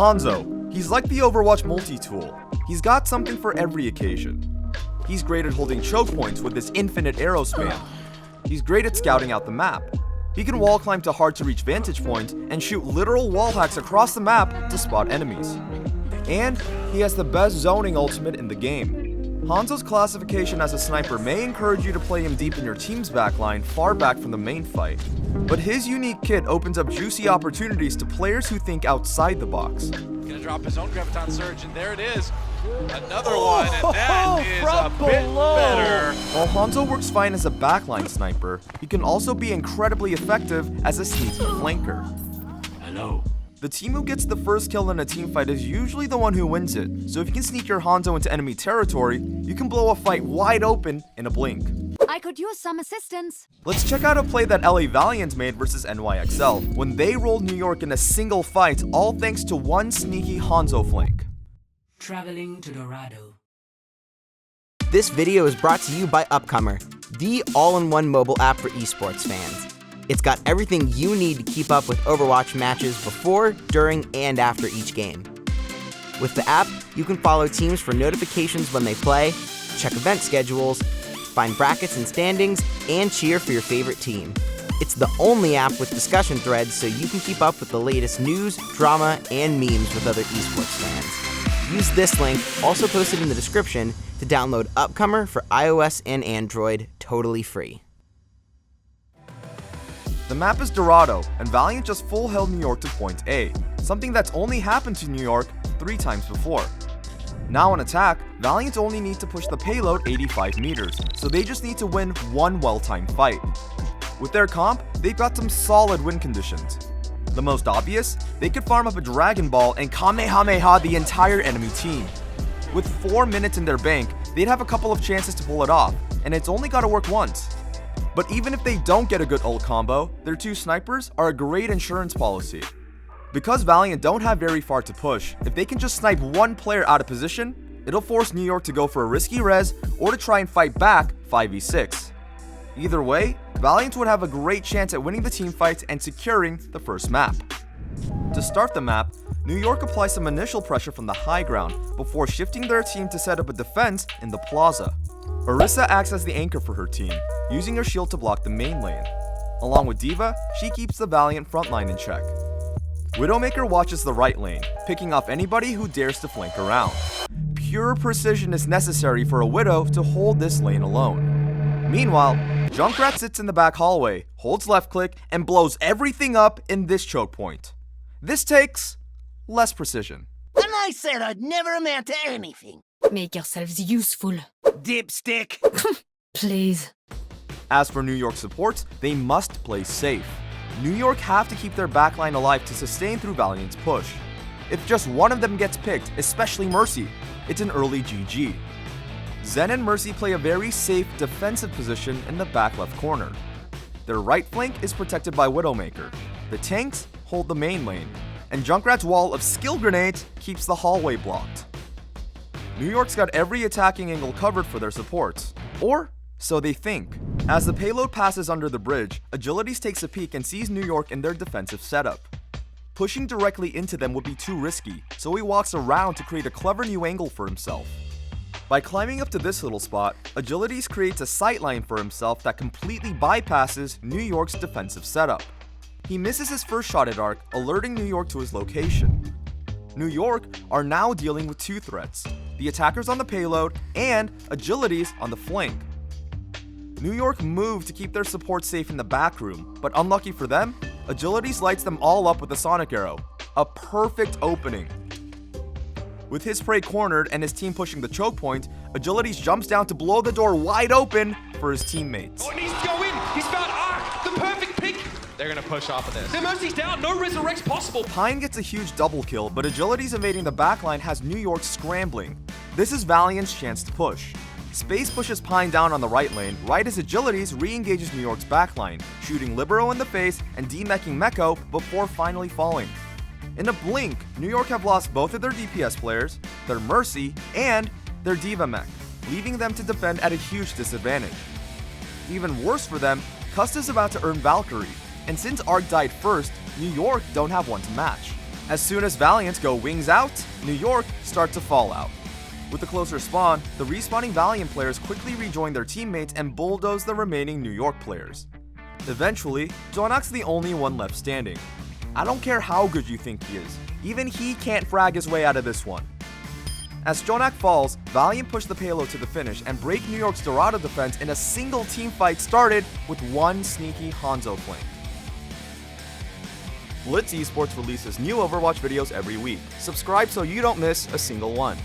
Hanzo. He's like the Overwatch multi-tool. He's got something for every occasion. He's great at holding choke points with his infinite arrow spam. He's great at scouting out the map. He can wall climb to hard to reach vantage points and shoot literal wall hacks across the map to spot enemies. And he has the best zoning ultimate in the game. Hanzo's classification as a sniper may encourage you to play him deep in your team's backline, far back from the main fight. But his unique kit opens up juicy opportunities to players who think outside the box. Gonna drop his own Graviton Surge, and there it is. Another one, and that is a bit better. While Hanzo works fine as a backline sniper, he can also be incredibly effective as a sneaky flanker. Hello. The team who gets the first kill in a teamfight is usually the one who wins it, so if you can sneak your Hanzo into enemy territory, you can blow a fight wide open in a blink. I could use some assistance. Let's check out a play that LA Valiant made versus NYXL when they rolled New York in a single fight, all thanks to one sneaky Hanzo flank. Traveling to Dorado. This video is brought to you by Upcomer, the all-in-one mobile app for esports fans. It's got everything you need to keep up with Overwatch matches before, during, and after each game. With the app, you can follow teams for notifications when they play, check event schedules, find brackets and standings, and cheer for your favorite team. It's the only app with discussion threads so you can keep up with the latest news, drama, and memes with other esports fans. Use this link, also posted in the description, to download Upcomer for iOS and Android, totally free. The map is Dorado, and Valiant just full held New York to point A, something that's only happened to New York 3 times before. Now on attack, Valiant only need to push the payload 85 meters, so they just need to win one well-timed fight. With their comp, they've got some solid win conditions. The most obvious, they could farm up a Dragon Ball and Kamehameha the entire enemy team. With 4 minutes in their bank, they'd have a couple of chances to pull it off, and it's only gotta work once. But even if they don't get a good ult combo, their 2 snipers are a great insurance policy. Because Valiant don't have very far to push, if they can just snipe one player out of position, it'll force New York to go for a risky res or to try and fight back 5v6. Either way, Valiant would have a great chance at winning the teamfight and securing the first map. To start the map, New York applies some initial pressure from the high ground before shifting their team to set up a defense in the plaza. Orisa acts as the anchor for her team, using her shield to block the main lane. Along with D.Va, she keeps the Valiant frontline in check. Widowmaker watches the right lane, picking off anybody who dares to flank around. Pure precision is necessary for a Widow to hold this lane alone. Meanwhile, Junkrat sits in the back hallway, holds left click, and blows everything up in this choke point. This takes less precision. And I said I'd never amount to anything. Make yourselves useful. Dipstick. Please. As for New York supports, they must play safe. New York have to keep their backline alive to sustain through Valiant's push. If just one of them gets picked, especially Mercy, it's an early GG. Zen and Mercy play a very safe defensive position in the back left corner. Their right flank is protected by Widowmaker. The tanks hold the main lane, and Junkrat's wall of skill grenades keeps the hallway blocked. New York's got every attacking angle covered for their supports, or so they think. As the payload passes under the bridge, Agilities takes a peek and sees New York in their defensive setup. Pushing directly into them would be too risky, so he walks around to create a clever new angle for himself. By climbing up to this little spot, Agilities creates a sightline for himself that completely bypasses New York's defensive setup. He misses his first shot at Arc, alerting New York to his location. New York are now dealing with 2 threats, the attackers on the payload and Agilities on the flank. New York moved to keep their support safe in the back room, but unlucky for them, Agilities lights them all up with a sonic arrow. A perfect opening. With his prey cornered and his team pushing the choke point, Agilities jumps down to blow the door wide open for his teammates. Oh, it needs to go in. He's found Arc, the perfect pick. They're gonna push off of this. Their Mercy's down, no resurrects possible. Pine gets a huge double kill, but Agilities invading the backline has New York scrambling. This is Valiant's chance to push. Space pushes Pine down on the right lane, right as Agilities re-engages New York's backline, shooting Libero in the face and demeching Meko before finally falling. In a blink, New York have lost both of their DPS players, their Mercy, and their D.Va mech, leaving them to defend at a huge disadvantage. Even worse for them, Cust is about to earn Valkyrie, and since Arc died first, New York don't have one to match. As soon as Valiant go wings out, New York start to fall out. With a closer spawn, the respawning Valiant players quickly rejoin their teammates and bulldoze the remaining New York players. Eventually, Jonak's the only one left standing. I don't care how good you think he is, even he can't frag his way out of this one. As Jonak falls, Valiant push the payload to the finish and break New York's Dorado defense in a single team fight started with one sneaky Hanzo flank. Blitz Esports releases new Overwatch videos every week. Subscribe so you don't miss a single one.